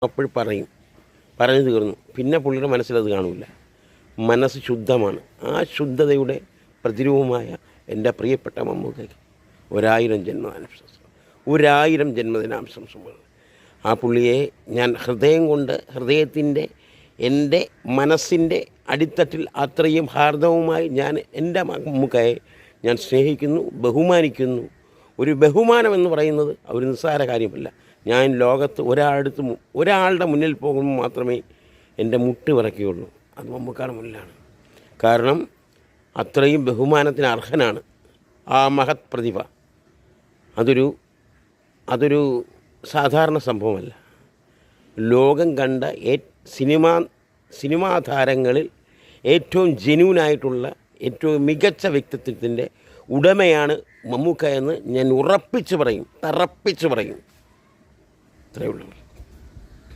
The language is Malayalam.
അപ്പോൾ പറഞ്ഞു തീർന്നു. പിന്നെ പുള്ളിയുടെ മനസ്സിലത് കാണില്ല. മനസ്സ് ശുദ്ധമാണ്. ആ ശുദ്ധതയുടെ പ്രതിരൂപമായ എൻ്റെ പ്രിയപ്പെട്ട മമ്മൂക്കയ്ക്ക് 1000 ജന്മദിനാശംസകൾ. ആ പുള്ളിയെ ഞാൻ ഹൃദയത്തിൻ്റെ എൻ്റെ മനസ്സിൻ്റെ അടിത്തട്ടിൽ അത്രയും ഹാർദവുമായി ഞാൻ എൻ്റെ മമ്മൂക്കയെ ഞാൻ സ്നേഹിക്കുന്നു, ബഹുമാനിക്കുന്നു. ഒരു ബഹുമാനമെന്ന് പറയുന്നത് ഒരു നിസ്സാര കാര്യമല്ല. ഞാൻ ലോകത്ത് ഒരാളുടെ മുന്നിൽ പോകുമ്പോൾ മാത്രമേ എൻ്റെ മുട്ട് വിറയ്ക്കുകയുള്ളൂ. അത് മമ്മൂക്കയുടെ മുന്നിലാണ്. കാരണം അത്രയും ബഹുമാനത്തിന് അർഹനാണ് ആ മഹത് പ്രതിഭ. അതൊരു സാധാരണ സംഭവമല്ല. ലോകം കണ്ട സിനിമാ താരങ്ങളിൽ ഏറ്റവും ജെന്യൂനായിട്ടുള്ള ഏറ്റവും മികച്ച വ്യക്തിത്വത്തിൻ്റെ ഉടമയാണ് മമ്മൂക്ക എന്ന് ഞാൻ തറപ്പിച്ച് പറയും. ഇത്രയേ ഉള്ളൂ.